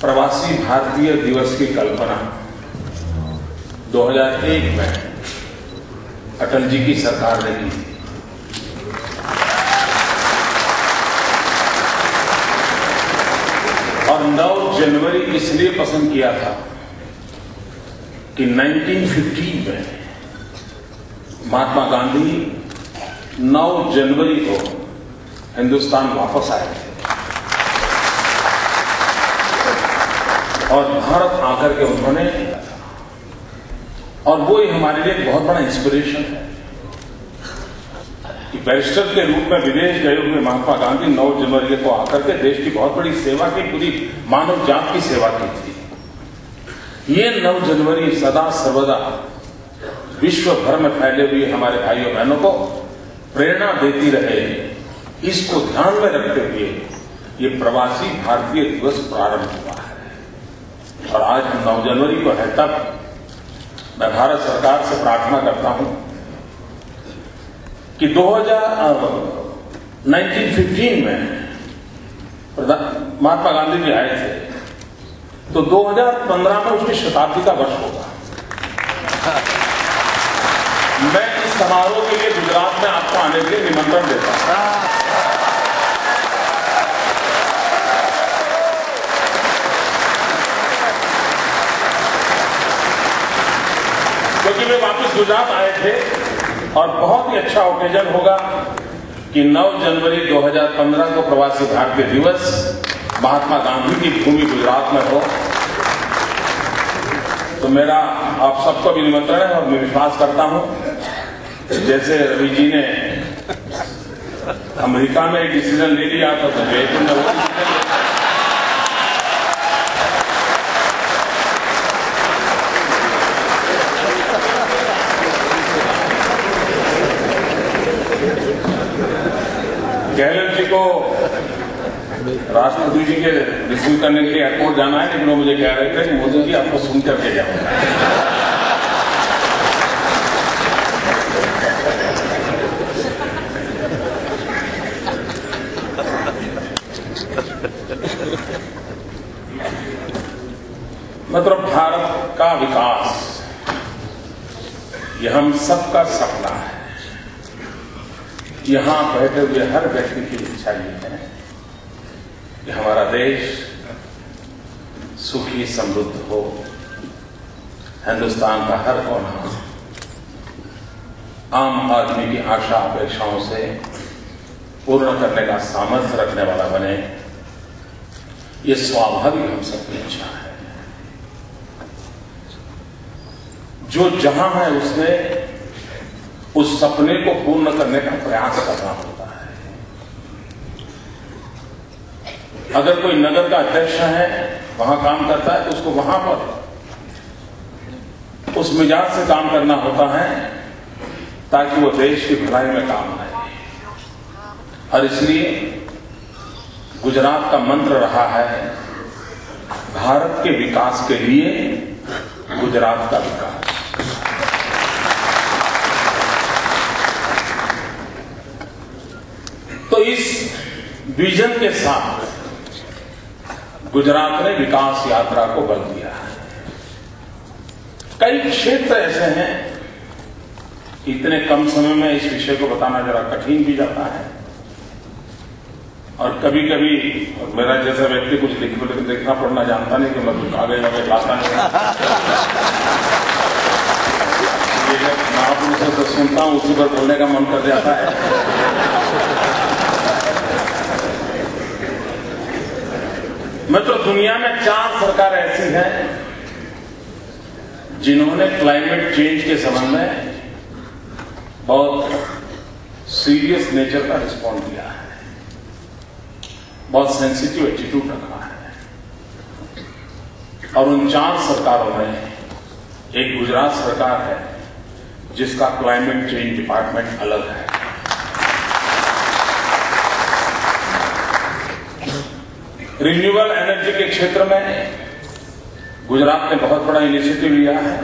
प्रवासी भारतीय दिवस की कल्पना 2001 में अटल जी की सरकार ने की थी। और 9 जनवरी इसलिए पसंद किया था कि 1915 में महात्मा गांधी 9 जनवरी को हिंदुस्तान वापस आए थे और भारत आकर के उन्होंने, और वो ही हमारे लिए बहुत बड़ा इंस्पिरेशन है कि बैरिस्टर के रूप में विदेश गए हुए महात्मा गांधी 9 जनवरी को आकर के देश की बहुत बड़ी सेवा की, पूरी मानव जात की सेवा की थी। ये 9 जनवरी सदा सर्वदा विश्व भर में फैले हुए हमारे भाइयों बहनों को प्रेरणा देती रहे, इसको ध्यान में रखते हुए ये प्रवासी भारतीय दिवस प्रारंभ हुआ है। और आज हम 9 जनवरी को है, तब मैं भारत सरकार से प्रार्थना करता हूं कि 1915 में महात्मा गांधी जी आए थे, तो 2015 में उसकी शताब्दी का वर्ष होगा। मैं इस समारोह के लिए गुजरात में आपको आने के लिए निमंत्रण देता हूं। क्योंकि वे वापस गुजरात आए थे और बहुत ही अच्छा ओकेजन होगा कि 9 जनवरी 2015 को प्रवासी भारतीय दिवस महात्मा गांधी की भूमि गुजरात में हो। तो मेरा आप सबको भी निमंत्रण है और मैं विश्वास करता हूं, जैसे रवि जी ने अमेरिका में एक डिसीजन ले लिया था, तो जयपुर में वो गहलोत जी को राष्ट्रपति जी के रिसीव करने के लिए एयरपोर्ट जाना है, लेकिन वो मुझे कह रहे थे कि मोदी जी आपको सुन करके जाऊंगा। मतलब भारत का विकास ये हम सबका सपना है। यहां बैठे हुए हर व्यक्ति की इच्छा ये है कि हमारा देश सुखी समृद्ध हो, हिंदुस्तान का हर कोना आम आदमी की आशा अपेक्षाओं से पूर्ण करने का सामर्थ्य रखने वाला बने, ये स्वाभाविक हम सबकी इच्छा है। जो जहां है उसने उस सपने को पूर्ण करने का प्रयास करना होता है। अगर कोई नगर का अध्यक्ष है, वहां काम करता है, तो उसको वहां पर उस मिजाज से काम करना होता है ताकि वो देश की भलाई में काम आए। और इसलिए गुजरात का मंत्र रहा है, भारत के विकास के लिए गुजरात का विकास। तो इस विजन के साथ गुजरात ने विकास यात्रा को बल दिया है। कई क्षेत्र ऐसे हैं, इतने कम समय में इस विषय को बताना जरा कठिन भी जाता है। और कभी कभी मेरा जैसा व्यक्ति कुछ लिखना पढ़ना जानता नहीं, कि मैं कुछ कागज वगैरह लाता नहीं। महापुरुषों से सुनता हूं, उसी पर बोलने का मन कर जाता है। मित्रों, दुनिया में 4 सरकार ऐसी हैं जिन्होंने क्लाइमेट चेंज के संबंध में बहुत सीरियस नेचर का रिस्पॉन्ड दिया है, बहुत सेंसिटिव एटीट्यूड रखा है। और उन 4 सरकारों में एक गुजरात सरकार है जिसका क्लाइमेट चेंज डिपार्टमेंट अलग है। रिन्यूएबल एनर्जी के क्षेत्र में गुजरात ने बहुत बड़ा इनिशिएटिव लिया है।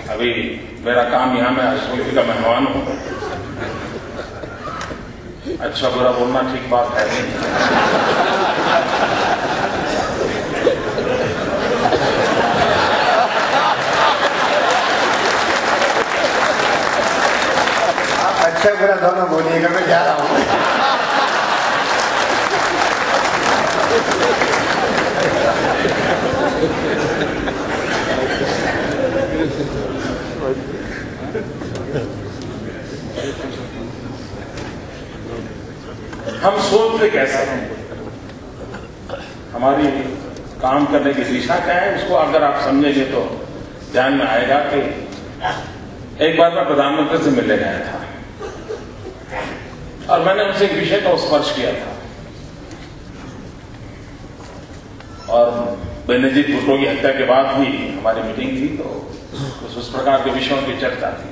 अभी मेरा काम यहां मैं राष्ट्रपति का मेहमान हूं, अच्छा बुरा बोलना ठीक बात है नहीं। हम सोचते कैसे हैं, हमारी काम करने की दिशा क्या है, उसको अगर आप समझेंगे तो ध्यान में आएगा कि एक बार मैं प्रधानमंत्री से मिलने गया था और मैंने उनसे एक विषय का स्पर्श किया था और बेनजीर भुट्टो की हत्या के बाद ही हमारी मीटिंग थी, तो उस प्रकार के विषयों की चर्चा थी।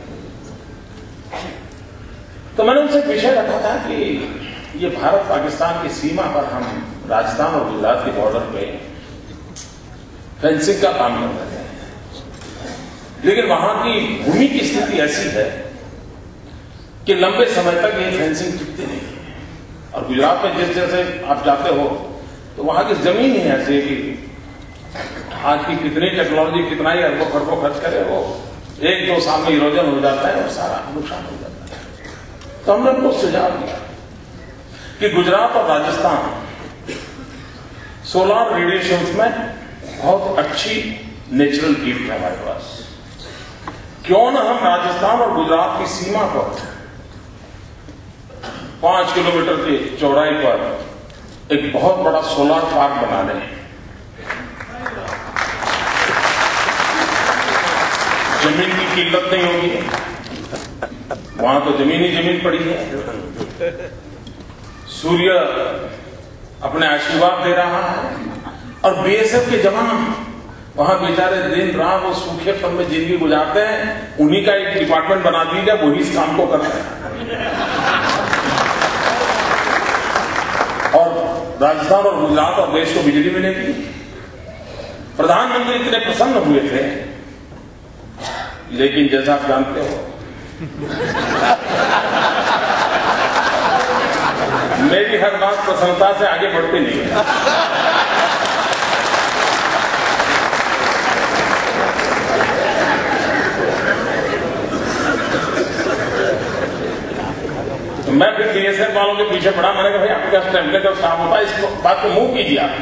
तो मैंने उनसे एक विषय रखा था कि ये भारत पाकिस्तान की सीमा पर हम राजस्थान और गुजरात के बॉर्डर पे फेंसिंग का काम कर रहे हैं, लेकिन वहां की भूमि की स्थिति ऐसी है कि लंबे समय तक ये फेंसिंग टिकती नहीं है। और गुजरात में जिस जैसे आप जाते हो तो वहां की जमीन ही ऐसी है कि आज की कितनी टेक्नोलॉजी कितना ही अरबों खरबों खर्च करे, वो 1-2 साल में इरोजन हो जाता है और सारा नुकसान हो जाता है। तो हमने उनको सुझाव दिया कि गुजरात और राजस्थान सोलार रेडिएशन में बहुत अच्छी नेचुरल गिफ्ट है हमारे पास। क्यों न हम राजस्थान और गुजरात की सीमा पर 5 किलोमीटर की चौड़ाई पर एक बहुत बड़ा सोलार पार्क बना लें। जमीन की किल्लत नहीं होगी, वहां तो जमीन ही जमीन पड़ी है, सूर्य अपने आशीर्वाद दे रहा है और बीएसएफ के जवान वहां बेचारे दिन रात वो सूखेपन में जिंदगी गुजारते हैं, उन्हीं का एक डिपार्टमेंट बना दिया, वही इस काम को कर रहे हैं। और राजस्थान और गुजरात और देश को बिजली मिलेगी। प्रधानमंत्री इतने प्रसन्न हुए थे, लेकिन जैसा आप जानते हो मेरी हर बात प्रसन्नता से आगे बढ़ती नहीं है। तो मैं फिर बीएसएफ वालों के पीछे पड़ा, मैंने कहा भाई आपके पास टेम्पलेट और स्टाफ होता है, इस बात को मुंह कीजिए आप।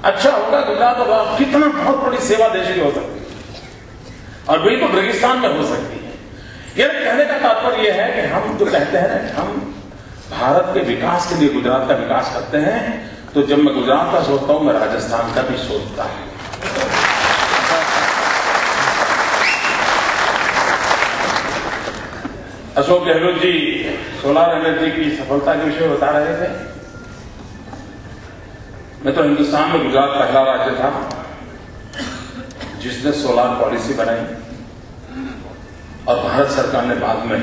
अच्छा होगा गुजरात और कितना बहुत बड़ी सेवा देश की हो सकती है और बिल्कुल रेगिस्तान में हो सकती है। यह कहने का तात्पर्य यह है कि हम जो कहते हैं ना, हम भारत के विकास के लिए गुजरात का विकास करते हैं, तो जब मैं गुजरात का सोचता हूं मैं राजस्थान का भी सोचता हूं। अशोक गहलोत जी सोलार एनर्जी की सफलता के विषय बता रहे थे। मैं तो हिंदुस्तान में गुजरात पहला राज्य था जिसने सोलार पॉलिसी बनाई और भारत सरकार ने बाद में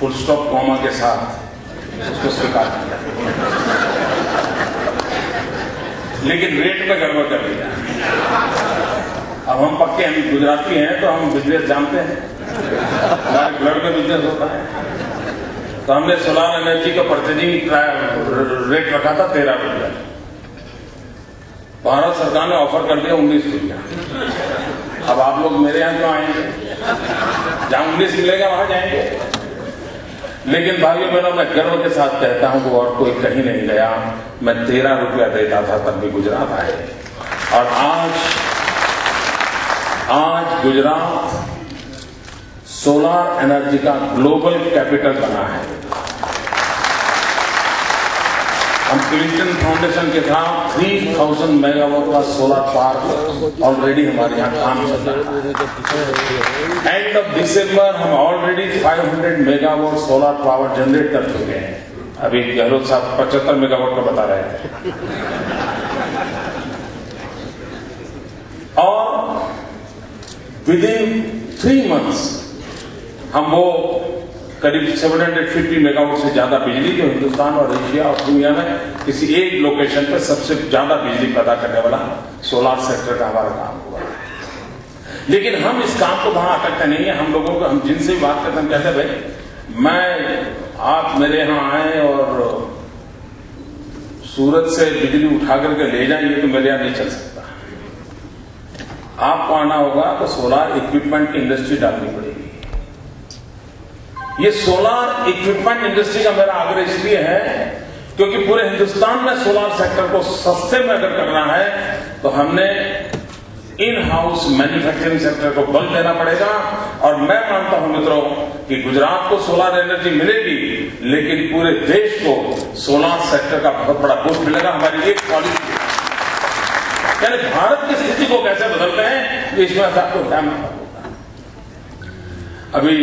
फुल स्टॉप कॉमा के साथ उसको स्वीकार किया, लेकिन रेट में गड़बड़ कर दिया। अब हम पक्के हम गुजराती हैं तो हम बिजनेस जानते हैं, हमारे ब्लड में बिजनेस होता है। तो हमने सोलार एनर्जी का परचेजिंग रेट रखा था 13 रुपया, भारत सरकार ने ऑफर कर दिया 19 रुपया। अब आप लोग मेरे यहां क्यों आएंगे, जहां 19 मिलेगा वहां जाएंगे। लेकिन भाइयों बहनों, मैं गर्व के साथ कहता हूं वो और कोई कहीं नहीं गया, मैं 13 रुपया देता था तब भी गुजरात आए। और आज गुजरात सोलार एनर्जी का ग्लोबल कैपिटल बना है। हम क्लिंटन फाउंडेशन के साथ 3000 मेगावाट का सोलर पार्क ऑलरेडी हमारे यहाँ काम चल रहा है। एंड ऑफ दिसंबर हम already 500 megawatt solar power generate कर चुके हैं। अभी गहलोत साहब 75 मेगावाट का बता रहे थे। और विद इन 3 months हम वो करीब 750 मेगावाट से ज्यादा बिजली जो हिंदुस्तान और एशिया और दुनिया में किसी एक लोकेशन पर सबसे ज्यादा बिजली पैदा करने वाला सोलार सेक्टर का हमारा काम हुआ। लेकिन हम इस काम को वहां अटकते नहीं है। हम लोगों को, हम जिनसे भी बात करते हैं, हम कहते हैं भाई आप मेरे यहां आए और सूरत से बिजली उठा करके ले जाएंगे तो मेरे यहां नहीं चल सकता। आपको आना होगा तो सोलार इक्विपमेंट की इंडस्ट्री डालनी पड़ेगी। ये सोलार इक्विपमेंट इंडस्ट्री का मेरा आग्रह इसलिए है क्योंकि पूरे हिंदुस्तान में सोलार सेक्टर को सस्ते में अगर करना है तो हमने इन हाउस मैन्युफैक्चरिंग सेक्टर को बल देना पड़ेगा। और मैं मानता हूं मित्रों कि गुजरात को सोलर एनर्जी मिलेगी, लेकिन पूरे देश को सोलर सेक्टर का बहुत बड़ा बूस्ट मिलेगा। हमारी एक पॉलिसी, यानी भारत की स्थिति को कैसे बदलते हैं, इसमें आपको ध्यान रखना होगा। अभी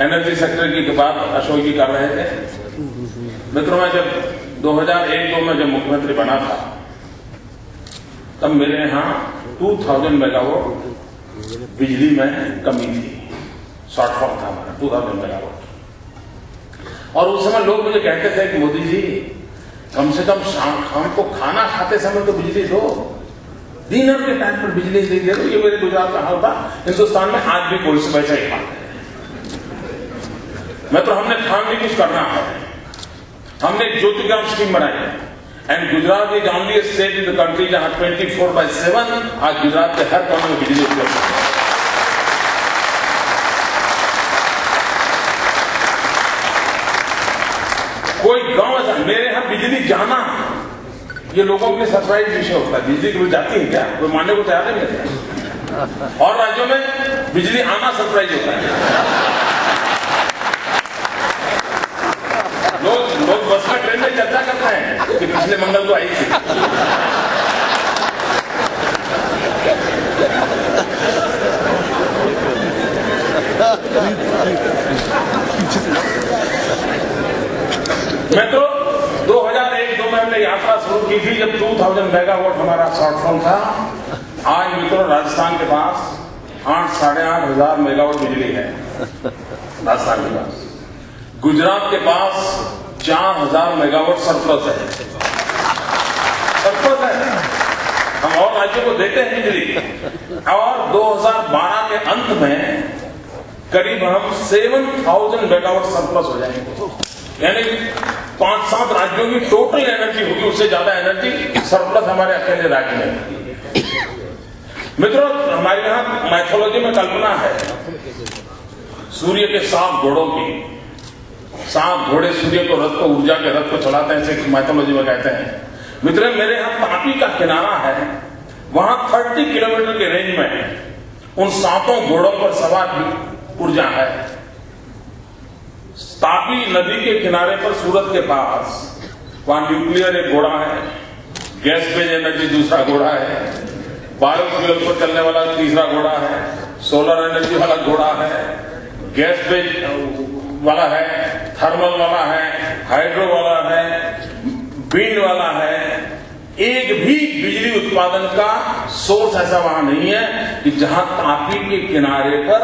एनर्जी सेक्टर की बात अशोक जी कर रहे थे। मित्रों, मैं जब 2001-2 में जब मुख्यमंत्री बना था, तब मेरे यहां 2000 मेगावाट बिजली में कमी थी, शॉर्टफॉल था हमारा 2000 मेगावाट। और उस समय लोग मुझे कहते थे कि मोदी जी कम से कम शाम को खाना खाते समय तो बिजली दो, डिनर के टाइम पर बिजली दे दो। ये मेरे गुजरात का हाल था। हिंदुस्तान में आज भी कोई वैसा ही हाल है। मैं तो हमने ठान ली कुछ करना है। हमने एक ज्योतिग्राम स्कीम बनाई, and Gujarat is only state in the country जहां 24/7 आज गुजरात के हर कोने में बिजली उपलब्ध है। कोई गांव ऐसा, मेरे यहां बिजली जाना ये लोगों के लिए सरप्राइज विषय होता है। बिजली कभी जाती है क्या? कोई मानने को तैयार नहीं है। और राज्यों में बिजली आना सरप्राइज होता है। लोग बस में ट्रेन में चर्चा करते हैं कि पिछले मंगल को आई थी। मैं तो 2001-2 में हमने यात्रा शुरू की थी, जब 2000 मेगावाट हमारा शॉर्टफॉल था। आज मित्रों राजस्थान के पास 8-8.5 हजार मेगावाट बिजली है राजस्थान के पास। गुजरात के पास 4000 मेगावाट सरप्लस है। हम और राज्यों को देते हैं बिजली। और 2012 के अंत में करीब हम 7000 मेगावाट सरप्लस हो जाएंगे। यानी 5-7 राज्यों की टोटल एनर्जी होगी, उससे ज्यादा एनर्जी सरप्लस हमारे अकेले राज्य में। मित्रों, हमारे यहां माइथोलॉजी में कल्पना है सूर्य के 7 घोड़ों की। 7 घोड़े सूर्य को रथ को ऊर्जा के रथ को चलाते हैं, ऐसे माइथोलॉजी में कहते हैं। मित्रों, मेरे यहां तापी का किनारा है, वहां 30 किलोमीटर के रेंज में उन 7 घोड़ों पर सवार ऊर्जा है। तापी नदी के किनारे पर सूरत के पास वहां न्यूक्लियर एक घोड़ा है, गैस बेस्ड एनर्जी दूसरा घोड़ा है, बायोफ्यूल पर चलने वाला तीसरा घोड़ा है, सोलर एनर्जी वाला घोड़ा है, गैस बेस्ड वाला है, थर्मल वाला है, हाइड्रो वाला है, विंड वाला है। एक भी बिजली उत्पादन का सोर्स ऐसा वहां नहीं है कि जहां तापी के किनारे पर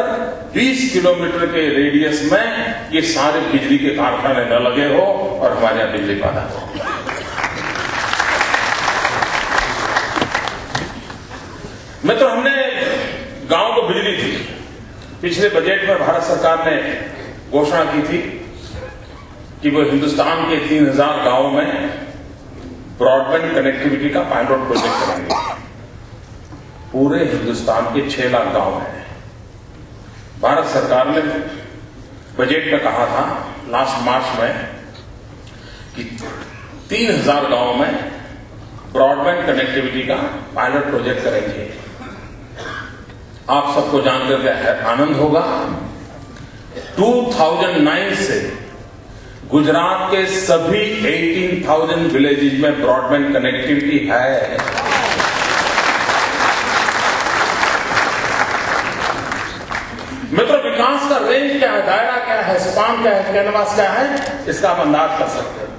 20 किलोमीटर के रेडियस में ये सारे बिजली के कारखाने न लगे हो और हमारे यहां बिजली पैदा हो। मित्रों, हमने गांव को बिजली दी। पिछले बजट में भारत सरकार ने घोषणा की थी कि वो हिंदुस्तान के 3000 गांवों में ब्रॉडबैंड कनेक्टिविटी का पायलट प्रोजेक्ट कराएंगे। पूरे हिंदुस्तान के 6 लाख गांव हैं। भारत सरकार ने बजट में कहा था लास्ट मार्च में कि 3000 गांवों में ब्रॉडबैंड कनेक्टिविटी का पायलट प्रोजेक्ट करेंगे। आप सबको जानकर आनंद होगा, 2009 से गुजरात के सभी 18,000 विलेजेज में ब्रॉडबैंड कनेक्टिविटी है। मित्रों, विकास का रेंज क्या है, दायरा क्या है, स्पान क्या है, कैनवास क्या है, इसका आप अंदाज कर सकते हैं।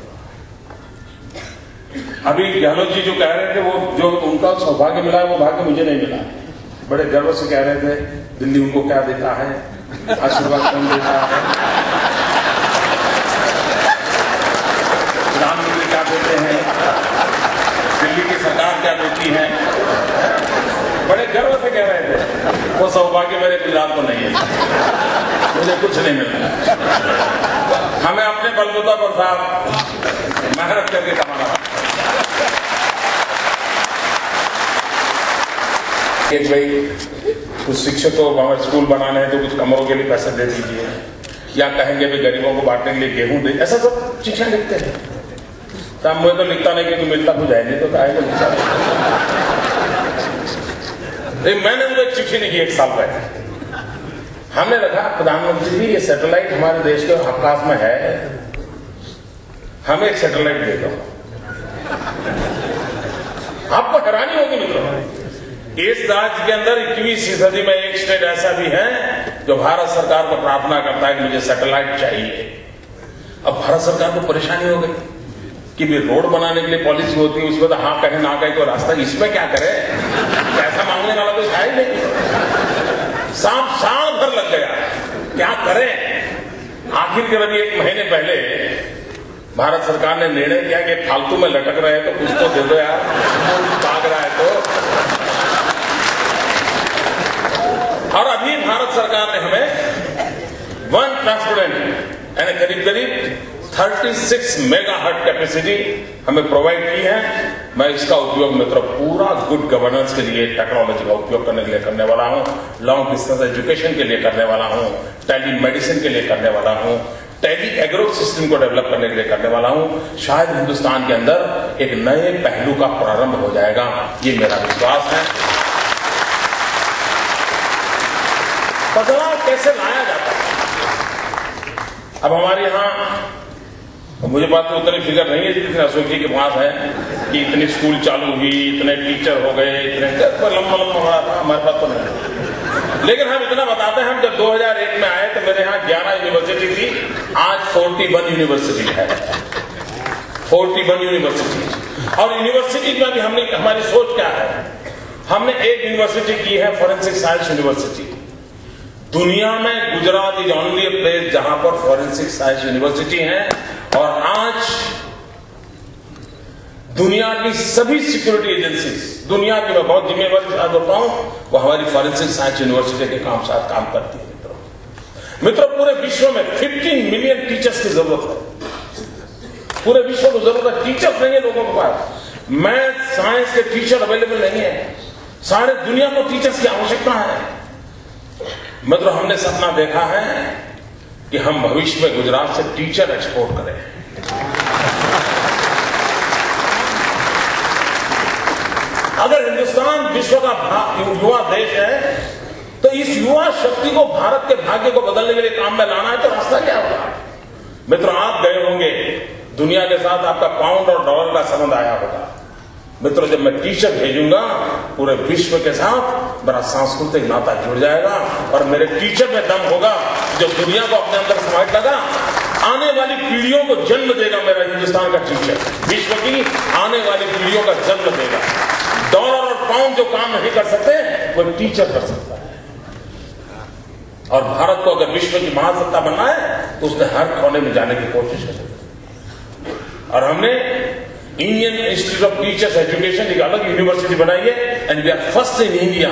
अभी गहलोत जी जो कह रहे थे, वो जो उनका सौभाग्य मिला है वो भाग्य मुझे नहीं मिला। बड़े गर्व से कह रहे थे दिल्ली उनको क्या देता है, आशीर्वाद कौन देता है, प्रधानमंत्री क्या देते हैं, दिल्ली की सरकार क्या देती है। बड़े गर्व से कह रहे थे। वो सौभाग्य मेरे गुजरात को नहीं है, मुझे कुछ नहीं मिलता। हमें अपने बलबूता पर साहब मेहनत करके कमाना। भाई कुछ शिक्षकों को स्कूल बनाने हैं तो कुछ कमरों के लिए पैसे दे दीजिए, या कहेंगे भी गरीबों को बांटने के लिए गेहूं दे, ऐसा सब शिक्षा लिखते हैं। तो मुझे तो लिखता नहीं, क्योंकि मिलता कुछ है नहीं तो कहेगा लिखता। मैंने उनको एक चिट्ठी लिखी 1 साल पहले। हमने रखा प्रधानमंत्री जी ये सैटेलाइट हमारे देश के आकाश में है, हमें एक सैटेलाइट दे दो। आपको हैरानी होगी मित्रों, इस राज्य के अंदर 21वीं सदी में एक स्टेट ऐसा भी है जो भारत सरकार को प्रार्थना करता है कि मुझे सैटेलाइट चाहिए। अब भारत सरकार को परेशानी हो गई कि भी रोड बनाने के लिए पॉलिसी होती है, उसमें तो हाँ कहे ना कहे तो रास्ता, इसमें क्या करे, पैसा मांगने वाला कोई है ही नहीं। साल भर लग गया, क्या करें। आखिर के अभी 1 महीने पहले भारत सरकार ने निर्णय किया कि फालतू में लटक रहे हैं तो कुछ तो दे दो यार, भाग रहा है तो। और अभी भारत सरकार ने हमें 1 ट्रांसपोर्टेंट यानी करीब 36 मेगाहर्ट्ज कैपेसिटी हमें प्रोवाइड की है। मैं इसका उपयोग मित्रों पूरा गुड गवर्नेंस के लिए, टेक्नोलॉजी का उपयोग करने के लिए करने वाला हूं, लॉन्ग डिस्टेंस एजुकेशन के लिए करने वाला हूं, टेली मेडिसिन के लिए करने वाला हूं, टेली एग्रो सिस्टम को डेवलप करने के लिए करने वाला हूं। शायद हिंदुस्तान के अंदर एक नए पहलू का प्रारंभ हो जाएगा, ये मेरा विश्वास है। बदलाव कैसे लाया जाता है? अब हमारे यहां, मुझे बात तो उतनी फिक्र नहीं है जितनी अशोक जी के पास है कि इतनी स्कूल चालू हुई, इतने टीचर हो गए, इतने लंबा रहा था, हमारे पास तो नहीं। लेकिन हम इतना बताते हैं, हम जब 2001 में आए तो मेरे यहाँ 11 यूनिवर्सिटी थी, आज 41 यूनिवर्सिटी है। 41 यूनिवर्सिटी। और यूनिवर्सिटी में भी हमने, हमारी सोच क्या है, हमने एक यूनिवर्सिटी की है फॉरेंसिक साइंस यूनिवर्सिटी। दुनिया में गुजरात इज ओनली प्लेस जहां पर फॉरेंसिक साइंस यूनिवर्सिटी है। और आज दुनिया की सभी सिक्योरिटी एजेंसीज, दुनिया की मैं बहुत जिम्मेवारी के साथ होता हूं, वो हमारी फॉरेंसिक साइंस यूनिवर्सिटी के साथ काम करती है। मित्रों पूरे विश्व में 15 मिलियन टीचर्स की जरूरत है। पूरे विश्व को जरूरत है, टीचर्स नहीं है लोगों के पास। मैथ साइंस के टीचर अवेलेबल नहीं है, सारे दुनिया को टीचर्स की आवश्यकता है। मित्रों हमने सपना देखा है कि हम भविष्य में गुजरात से टीचर एक्सपोर्ट करें। अगर हिंदुस्तान विश्व का युवा देश है तो इस युवा शक्ति को भारत के भाग्य को बदलने के लिए काम में लाना है, तो रास्ता क्या होगा? मित्रों आप गए होंगे, दुनिया के साथ आपका पाउंड और डॉलर का संबंध आया होगा। मित्रों जब मैं टीचर भेजूंगा पूरे विश्व के साथ मेरा सांस्कृतिक नाता जुड़ जाएगा और मेरे टीचर में दम होगा जो दुनिया को अपने अंदर समेट लगा। आने वाली पीढ़ियों को जन्म देगा मेरा हिंदुस्तान का टीचर, विश्व की आने वाली पीढ़ियों का जन्म देगा। डॉलर और पाउंड जो काम नहीं कर सकते वो टीचर कर सकता है। और भारत को अगर विश्व की महासत्ता बनना है तो उसने हर कोने में जाने की कोशिश की। और हमने Indian institute of teachers education एक अलग यूनिवर्सिटी बनाई है, and we are first in India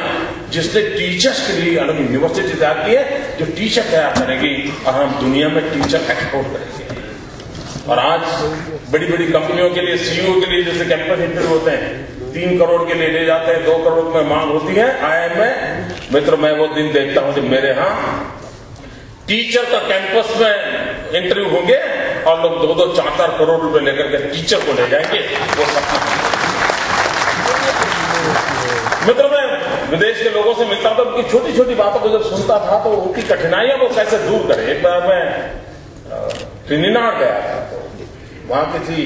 जिसने टीचर्स के लिए अलग यूनिवर्सिटी तैयार की है जो टीचर तैयार करेगी और हम दुनिया में टीचर एक्सपोर्ट करेंगे। और आज बड़ी बड़ी कंपनियों के लिए, सीईओ के लिए जैसे कैंपस इंटरव्यू होते हैं, 3 करोड़ के लिए ले जाते हैं, 2 करोड़ में मांग होती है IIM में। मित्र मैं वो दिन देखता हूं जब मेरे यहां टीचर का कैंपस में इंटरव्यू होंगे और लोग 2-2, 4-4 करोड़ रुपए लेकर के टीचर को ले जाएंगे। वो सपना। मित्र मैं विदेश के लोगों से मिलता था, उनकी छोटी छोटी बातों को जब सुनता था तो उनकी कठिनाइयां वो कैसे दूर करे। एक बार मैं ट्रिनिडाद गया था, तो वहां किसी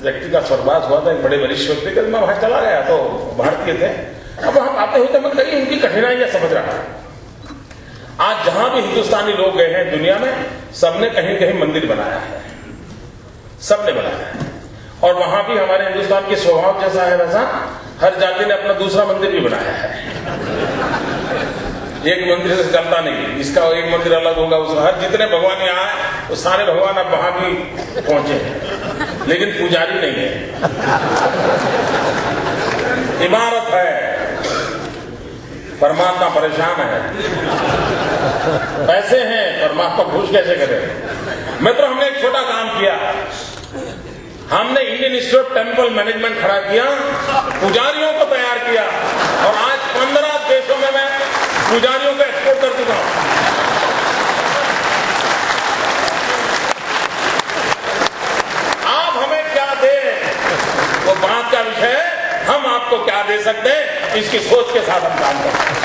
व्यक्ति का स्वर्गवास हुआ था, एक बड़े वरिष्ठ व्यक्ति का। मैं वहां चला गया तो भारतीय थे। अब वहां आते हुए मैं कहीं उनकी कठिनाइयां समझ रहा था। आज जहां भी हिंदुस्तानी लोग गए हैं दुनिया में, सबने कहीं कहीं मंदिर बनाया है, सबने बनाया है। और वहां भी हमारे हिंदुस्तान के स्वभाव जैसा है वैसा हर जाति ने अपना दूसरा मंदिर भी बनाया है। एक मंदिर से चलता नहीं, इसका एक मंदिर अलग होगा, उसका हर जितने भगवान यहाँ है वो सारे भगवान अब वहां भी पहुंचे हैं, लेकिन पुजारी नहीं है। इमारत है, परमात्मा परेशान है, पैसे हैं, परमात्मा खुश कैसे करे। मित्र हमने एक छोटा काम किया, हमने Indian institute of temple management खड़ा किया, पुजारियों को तैयार किया और आज 15 देशों में मैं पुजारियों को एक्सपोर्ट कर चुका हूं। आप हमें क्या दें वो बात का विषय है, हम आपको क्या दे सकते हैं इसकी सोच के साथ हम काम करते हैं।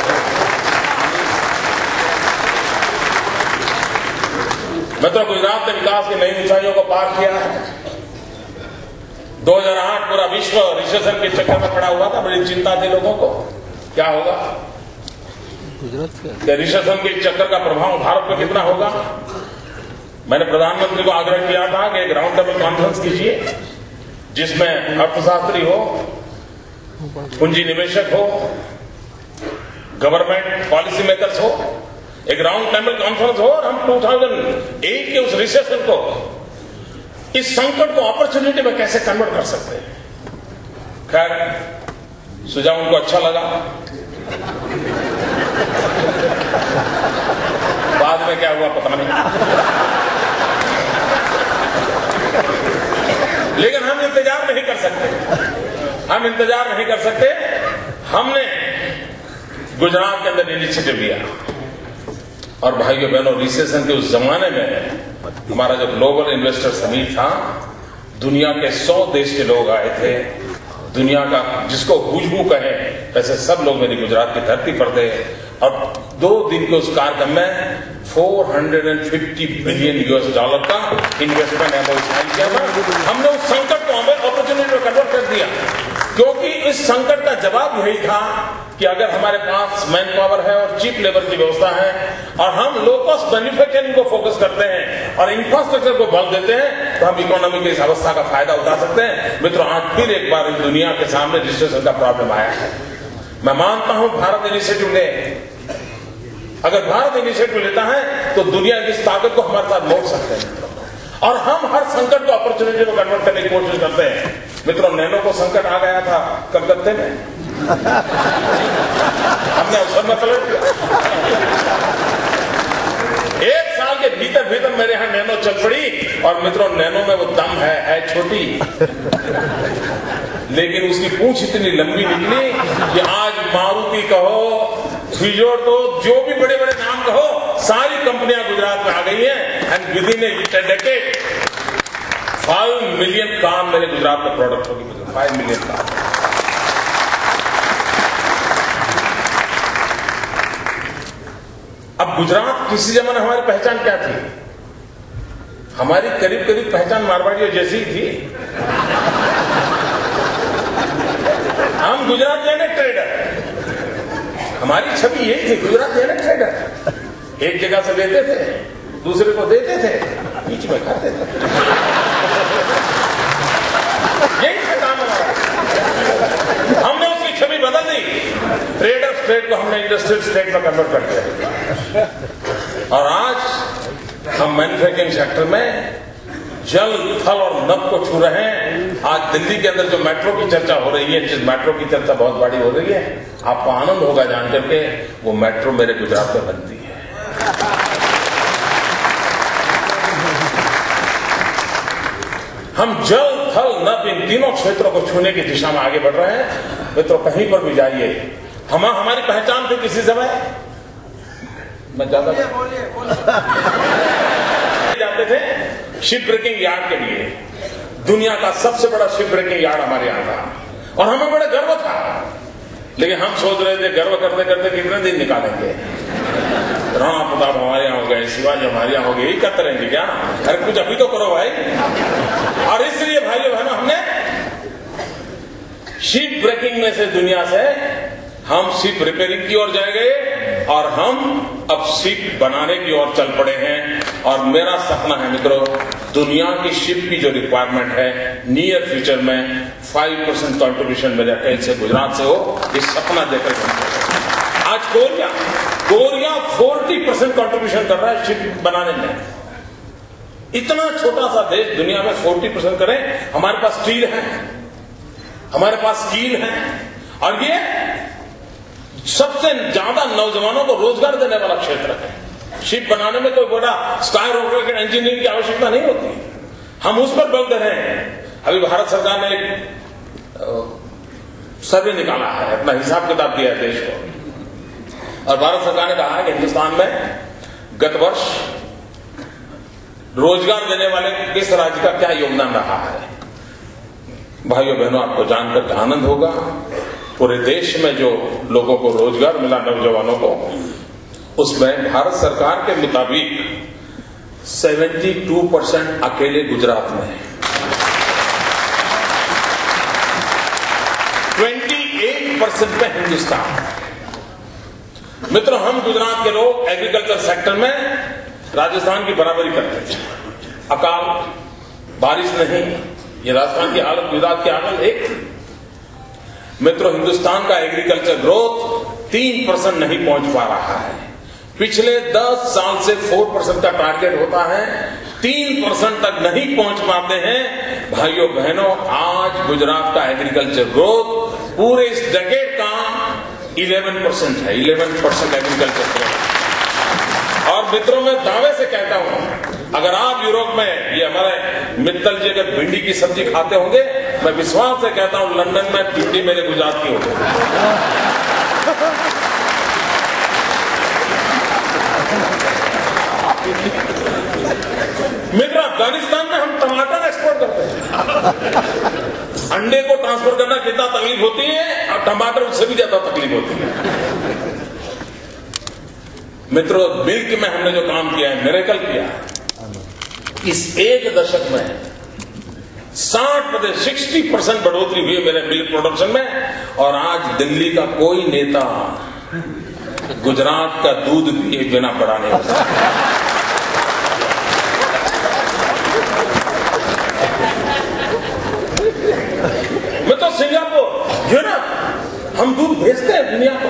मित्रों, गुजरात ने विकास की नई ऊंचाइयों को पार किया है। 2008 पूरा विश्व रिसेशन के चक्कर में पड़ा हुआ था, बड़ी चिंता थी लोगों को, क्या होगा, रिसेशन के चक्कर का प्रभाव भारत पर कितना होगा। मैंने प्रधानमंत्री को आग्रह किया था कि एक राउंड टेबल कॉन्फ्रेंस कीजिए जिसमें अर्थशास्त्री हो, पूंजी निवेशक हो, गवर्नमेंट पॉलिसी मेकर्स हो, एक राउंड टेबल कॉन्फ्रेंस हो और हम 2008 के उस रिसेशन को, इस संकट को अपॉर्चुनिटी में कैसे कन्वर्ट कर सकते हैं। खैर, सुझाव उनको अच्छा लगा। बाद में क्या हुआ पता नहीं, लेकिन हम इंतजार नहीं कर सकते, हम इंतजार नहीं कर सकते। हमने गुजरात के अंदर इनिशिएटिव लिया और भाइयों बहनों, रिसेशन के उस जमाने में हमारा जो ग्लोबल इन्वेस्टर समिट था, दुनिया के 100 देश के लोग आए थे। दुनिया का जिसको हुजबू कहे वैसे सब लोग मेरी गुजरात की धरती पर थे और 2 दिन के उस कार्यक्रम में $450 बिलियन का इन्वेस्टमेंट एमओयू साइन किया था। हमने उस संकट को हमें अपॉर्चुनिटी में कन्वर्ट कर दिया, क्योंकि इस संकट का जवाब यही था कि अगर हमारे पास मैन पावर है और चीप लेबर की व्यवस्था है और हम लो कॉस्ट मैन्युफैक्चरिंग को फोकस करते हैं और इंफ्रास्ट्रक्चर को बल देते हैं, तो हम इकोनॉमी की इस अवस्था का फायदा उठा सकते हैं। मित्रों, आज फिर एक बार दुनिया के सामने रिसेशन का प्रॉब्लम आया है। मैं मानता हूं भारत इनिशिएटिव ले, अगर भारत इनिशिएटिव लेता है तो दुनिया की इस ताकत को हमारे साथ मोड़ सकते हैं और हम हर संकट को अपॉर्चुनिटी में कन्वर्ट करने की कोशिश करते हैं। मित्रों, नैनो को संकट आ गया था कलकत्ते में, हमने अवसर में पलट दिया। 1 साल के भीतर भीतर मेरे यहां नैनो चल पड़ी और मित्रों, नैनो में वो दम है छोटी, लेकिन उसकी पूंछ इतनी लंबी निकली कि आज मारुति कहो, फिजोर तो जो भी बड़े बड़े नाम कहो, सारी कंपनियां गुजरात में आ गई हैं and with in A decade 5 million car मेरे गुजरात में प्रोडक्ट होगी। 5 मिलियन कार। अब गुजरात किसी जमाने हमारी पहचान क्या थी? हमारी करीब करीब पहचान मारवाड़ियों जैसी ही थी। हम गुजरात यानी ट्रेडर, हमारी छवि यही थी, गुजरात यानी ट्रेडर। एक जगह से लेते थे, दूसरे को देते थे, बीच में खाते थे। यही था काम हमारा। हमने उसकी छवि बदल दी, ट्रेडर स्टेट को हमने इंडस्ट्रियल स्टेट में कन्वर्ट कर दिया और आज हम मैन्युफैक्चरिंग सेक्टर में जल, थल और नभ को छू रहे हैं। आज दिल्ली के अंदर जो मेट्रो की चर्चा हो रही है, जिस मेट्रो की चर्चा बहुत बड़ी हो रही है, आपको आनंद होगा जान करके वो मेट्रो मेरे गुजरात में बनती है। हम जल, थल, नभ इन तीनों क्षेत्रों को छूने की दिशा में आगे बढ़ रहे हैं। मित्रों, कहीं पर भी जाइए, हमारी पहचान थी किसी समय, मैं ज्यादा जाते थे शिप ब्रेकिंग यार्ड के लिए। दुनिया का सबसे बड़ा शिप ब्रेकिंग यार्ड हमारे यहां था और हमें बड़ा गर्व था, लेकिन हम सोच रहे थे गर्व करते करते कितने दिन निकालेंगे। राणा प्रताप हमारे यहां हो गए, शिवाजी हमारे यहां हो गए, यही करते रहेंगे क्या? अरे कुछ अभी तो करो भाई। और इसलिए भाइयों बहनों, हमने शिप ब्रेकिंग में से दुनिया से हम शिप रिपेयरिंग की ओर जाएंगे और हम अब शिप बनाने की ओर चल पड़े हैं। और मेरा सपना है मित्रों, दुनिया की शिप की जो रिक्वायरमेंट है नियर फ्यूचर में 5% कंट्रीब्यूशन मेरे अकेले से गुजरात से हो, इस सपना देकर आज कोरिया 40% कंट्रीब्यूशन कर रहा है शिप बनाने में। इतना छोटा सा देश दुनिया में 40% करे। हमारे पास स्टील है, हमारे पास स्टील है और ये सबसे ज्यादा नौजवानों को रोजगार देने वाला क्षेत्र है। शिप बनाने में कोई बड़ा स्काई रॉकेट इंजीनियरिंग की आवश्यकता नहीं होती, हम उस पर बल दे रहे हैं। अभी भारत सरकार ने एक सर्वे निकाला है, अपना हिसाब किताब दिया है देश को, और भारत सरकार ने कहा है कि हिंदुस्तान में गत वर्ष रोजगार देने वाले किस राज्य का क्या योगदान रहा है। भाइयों बहनों, आपको जानकर आनंद होगा पूरे देश में जो लोगों को रोजगार मिला, नौजवानों को, उसमें भारत सरकार के मुताबिक 72% अकेले गुजरात में है, 28% में हिंदुस्तान। मित्रों, हम गुजरात के लोग एग्रीकल्चर सेक्टर में राजस्थान की बराबरी करते हैं। अकाल बारिश नहीं, ये राजस्थान की हालत, गुजरात की हालत एक। मित्रों, हिंदुस्तान का एग्रीकल्चर ग्रोथ 3% नहीं पहुंच पा रहा है। पिछले 10 साल से 4% का टारगेट होता है, 3% तक नहीं पहुंच पाते हैं। भाइयों बहनों, आज गुजरात का एग्रीकल्चर ग्रोथ पूरे इस डेकेड का 11% है, 11% एग्रीकल्चर ग्रोथ। और मित्रों, मैं दावे से कहता हूं, अगर आप यूरोप में ये हमारे मित्तल जी अगर भिंडी की सब्जी खाते होंगे, मैं विश्वास से कहता हूं लंदन में भिंडी मेरे गुजरात की होगी। मित्र, अफगानिस्तान में हम टमाटर एक्सपोर्ट करते हैं। अंडे को ट्रांसफर करना कितना तकलीफ होती है, और टमाटर उससे भी ज्यादा तकलीफ होती है। मित्रों, मिल्क में हमने जो काम किया है, मिरेकल किया है। इस एक दशक में 60% बढ़ोतरी हुई है मेरे मिल्क प्रोडक्शन में। और आज दिल्ली का कोई नेता गुजरात का दूध पिए बिना बड़ा नहीं होता। मैं तो सिंगापुर, यूरोप, हम दूध भेजते हैं दुनिया को।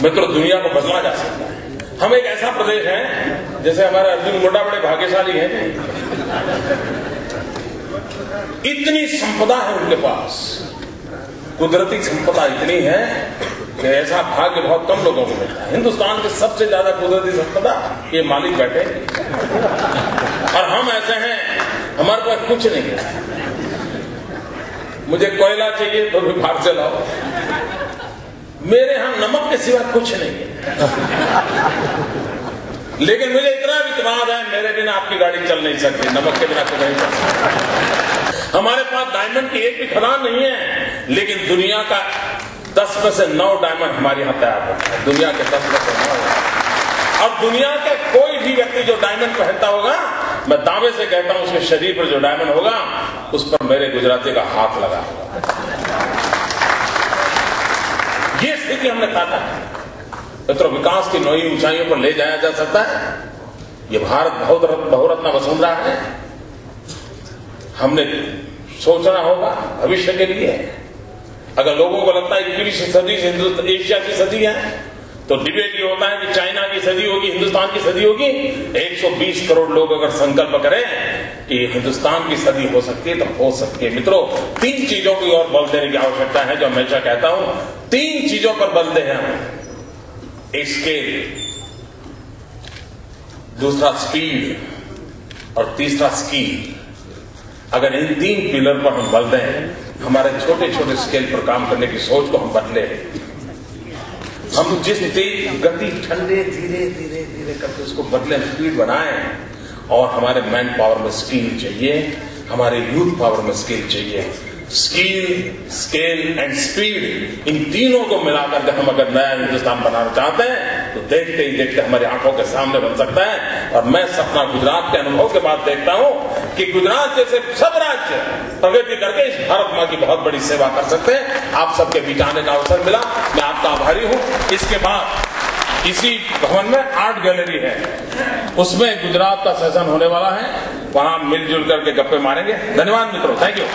मित्रों, दुनिया को बदला जा सकता है। हम एक ऐसा प्रदेश है, जैसे हमारे अर्जुन मुंडा बड़े भाग्यशाली हैं, इतनी संपदा है उनके पास, कुदरती संपदा इतनी है कि ऐसा भाग्य बहुत कम लोगों को मिलता है। हिंदुस्तान की सबसे ज्यादा कुदरती संपदा ये मालिक बैठे, और हम ऐसे हैं, हमारे पास कुछ नहीं है। मुझे कोयला चाहिए तो भी बाहर से लाओ, मेरे यहां नमक के सिवा कुछ नहीं है। लेकिन मुझे इतना विश्वास है, मेरे बिना आपकी गाड़ी चल नहीं सकती, नमक के बिना कुछ नहीं चल सकती। हमारे पास डायमंड की एक भी खदान नहीं है, लेकिन दुनिया का 10 में से 9 डायमंड हमारे यहां तैयार होता है। दुनिया के 10 में से 9। और दुनिया के कोई भी व्यक्ति जो डायमंड पहनता होगा, मैं दावे से कहता हूं उसके शरीर पर जो डायमंड होगा, उस पर मेरे गुजराती का हाथ लगा होगा। ये स्थिति हमने पाता है। मित्रों, विकास की नई ऊंचाइयों पर ले जाया जा सकता है। ये भारत बहुरत्ना वसुंधरा है। हमने सोचना होगा भविष्य के लिए। अगर लोगों को लगता है कि 20वीं सदी एशिया की सदी है, तो डिबेट ये होता है कि चाइना की सदी होगी, हिंदुस्तान की सदी होगी। 120 करोड़ लोग अगर संकल्प करें कि हिंदुस्तान की सदी हो सकती है, तो हो सकती है। मित्रों, 3 चीजों की और बल देने की आवश्यकता है, जो हमेशा कहता हूं, 3 चीजों पर बल दें हम। एक स्केल, दूसरा स्पीड, और तीसरा स्किल। अगर इन 3 पिलर पर हम बल दें, हमारे छोटे छोटे स्केल पर काम करने की सोच को हम बदले, हम जिस तेज गति ठंडे धीरे धीरे धीरे करके उसको बदले, स्पीड बनाएं। और हमारे मैन पावर में स्किल चाहिए, हमारे यूथ पावर में स्किल चाहिए। स्किल, स्केल एंड स्पीड, इन तीनों को मिलाकर के हम अगर नया हिंदुस्तान बनाना चाहते हैं, तो देखते ही देखते हमारी आंखों के सामने बन सकता है। और मैं सपना गुजरात के अनुभव के बाद देखता हूं कि गुजरात जैसे सब राज्य प्रगति करके इस भारत मां की बहुत बड़ी सेवा कर सकते हैं। आप सबके बीच आने का अवसर मिला, मैं आपका आभारी हूं। इसके बाद इसी भवन में आर्ट गैलरी है, उसमें गुजरात का सेशन होने वाला है, वहां मिलजुल करके गप्पे मारेंगे। धन्यवाद मित्रों, थैंक यू।